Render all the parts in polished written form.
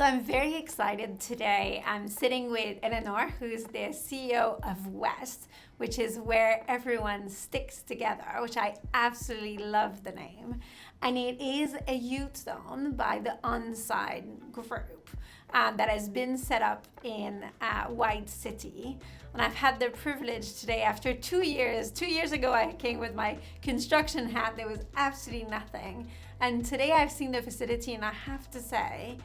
So I'm very excited today. I'm sitting with Eleanor, who's the CEO of West, which is where everyone sticks together, which I absolutely love the name. And it is a youth zone by the OnSide group that has been set up in White City. And I've had the privilege today, after 2 years. 2 years ago, I came with my construction hat. There was absolutely nothing. And today I've seen the facility, and I have to say,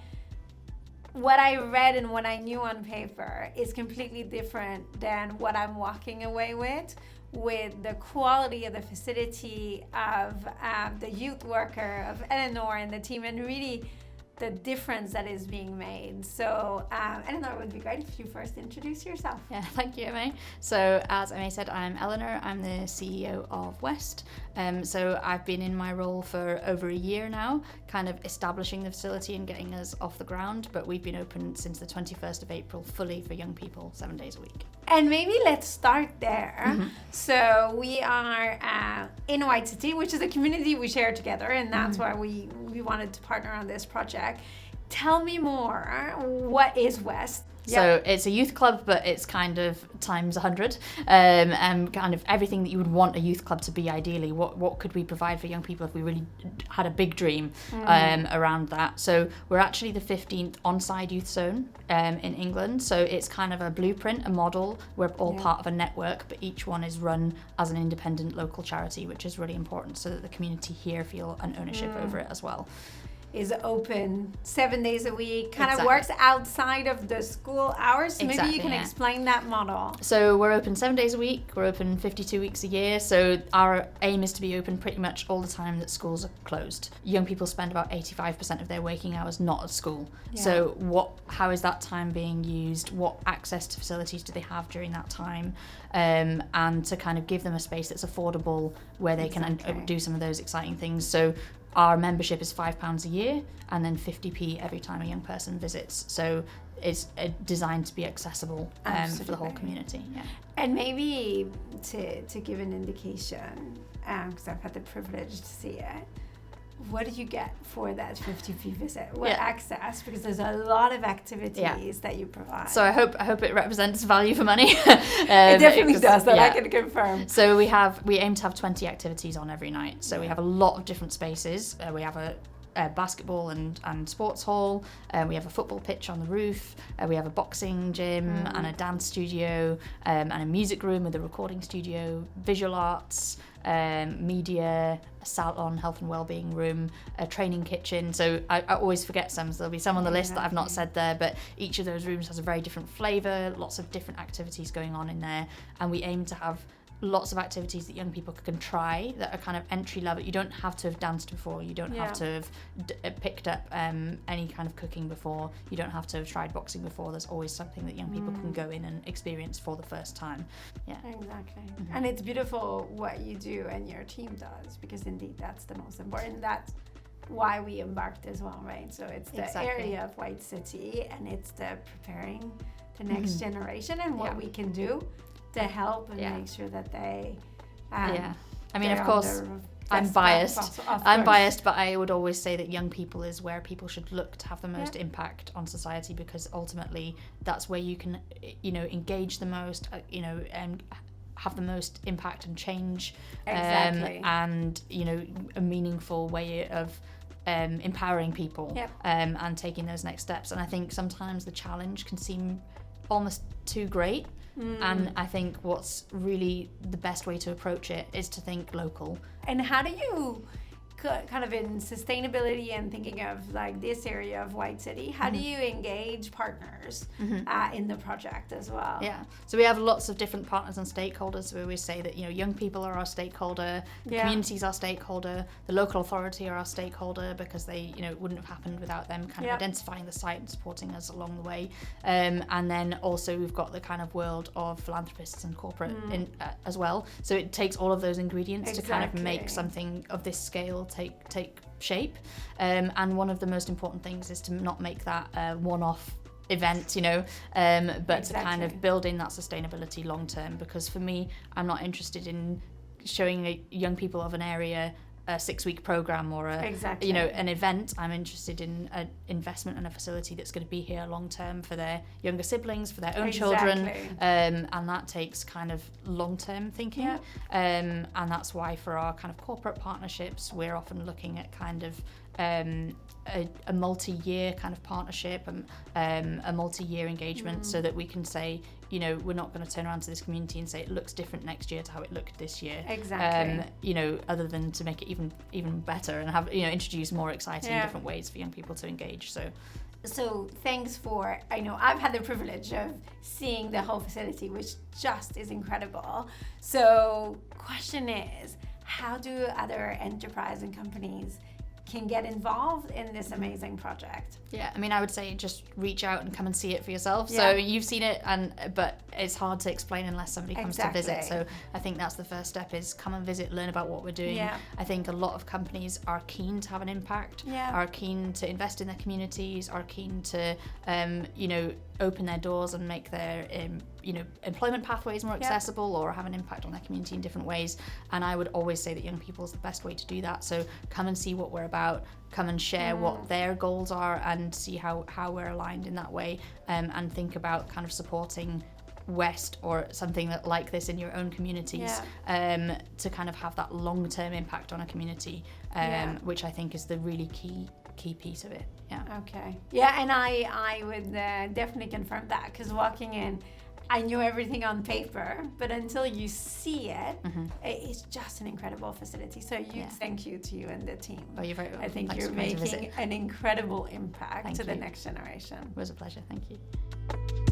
what I read and what I knew on paper is completely different than what I'm walking away with the quality of the facility, of the youth worker, of Eleanor and the team, and really the difference that is being made. So Eleanor, it would be great if you first introduce yourself. Yeah, thank you, Emma. So as Emma said, I'm Eleanor. I'm the CEO of West. So I've been in my role for over a year now, kind of establishing the facility and getting us off the ground, but we've been open since the 21st of April fully for young people, 7 days a week. And maybe let's start there. Mm-hmm. So we are in White City, which is a community we share together, and that's why we wanted to partner on this project. Tell me more. What is West? So it's a youth club, but it's kind of times 100, and kind of everything that you would want a youth club to be ideally. What could we provide for young people if we really had a big dream around that? So we're actually the 15th OnSide youth zone in England. So it's kind of a blueprint, a model. We're all part of a network, but each one is run as an independent local charity, which is really important so that the community here feel an ownership over it as well. Is open 7 days a week, kind of works outside of the school hours. So maybe you can explain that model. So we're open 7 days a week. We're open 52 weeks a year. So our aim is to be open pretty much all the time that schools are closed. Young people spend about 85% of their waking hours not at school. Yeah. So how is that time being used? What access to facilities do they have during that time? And to kind of give them a space that's affordable where they can do some of those exciting things. So our membership is £5 a year, and then 50p every time a young person visits. So it's designed to be accessible for the whole community. Yeah. And maybe to give an indication, because I've had the privilege to see it, what do you get for that 50p visit? What access? Because there's a lot of activities that you provide. So I hope it represents value for money. It definitely does, that I can confirm. So we aim to have 20 activities on every night. So we have a lot of different spaces. We have a basketball and sports hall. We have a football pitch on the roof. We have a boxing gym and a dance studio and a music room with a recording studio, visual arts, media, a salon, health and wellbeing room, a training kitchen. So I always forget some, so there'll be some on the list that I've not said there, but each of those rooms has a very different flavour, lots of different activities going on in there, and we aim to have lots of activities that young people can try that are kind of entry level. You don't have to have danced before, you don't have to have picked up any kind of cooking before, you don't have to have tried boxing before. There's always something that young people can go in and experience for the first time. Exactly. And it's beautiful what you do and your team does, because indeed that's the most important. That's why we embarked as well, right? So it's the area of White City, and it's the preparing the next generation and what we can do to help and make sure that they I mean, of course, I'm biased, but I would always say that young people is where people should look to have the most impact on society, because ultimately that's where you can engage the most, and have the most impact and change, and a meaningful way of empowering people and taking those next steps. And I think sometimes the challenge can seem almost too great. And I think what's really the best way to approach it is to think local. And how do you kind of, in sustainability and thinking of like this area of White City, how do you engage partners in the project as well? Yeah, so we have lots of different partners and stakeholders. We always say that young people are our stakeholder, the community's our stakeholder, the local authority are our stakeholder, because they it wouldn't have happened without them kind of identifying the site and supporting us along the way. And then also we've got the kind of world of philanthropists and corporate as well. So it takes all of those ingredients to kind of make something of this scale take shape, and one of the most important things is to not make that a one-off event, but to kind of build in that sustainability long term. Because for me, I'm not interested in showing young people of an area a 6-week program or Exactly. an event. I'm interested in an investment in a facility that's going to be here long term for their younger siblings, for their own children, and that takes kind of long term thinking. Yeah. And that's why for our kind of corporate partnerships, we're often looking at kind of a multi-year kind of partnership and a multi-year engagement, so that we can say, we're not going to turn around to this community and say it looks different next year to how it looked this year. Exactly. Other than to make it even better and have introduce more exciting different ways for young people to engage. So thanks for, I know I've had the privilege of seeing the whole facility, which just is incredible. So question is, how do other enterprise and companies can get involved in this amazing project? Yeah, I mean, I would say just reach out and come and see it for yourself. Yeah. So you've seen it, but it's hard to explain unless somebody comes to visit. So I think that's the first step, is come and visit, learn about what we're doing. Yeah. I think a lot of companies are keen to have an impact, are keen to invest in their communities, are keen to, open their doors and make their, employment pathways more accessible, or have an impact on their community in different ways. And I would always say that young people is the best way to do that. So come and see what we're about, come and share what their goals are, and see how we're aligned in that way, and think about kind of supporting West or something like this in your own communities, to kind of have that long-term impact on a community, which I think is the really key piece of it. Okay. Yeah, and I would definitely confirm that, because walking in, I knew everything on paper, but until you see it, it's just an incredible facility. So thank you to you and the team. Oh, you're very welcome. I think Thanks you're for coming to making visit. an incredible impact Thank to the you. next generation. It was a pleasure. Thank you.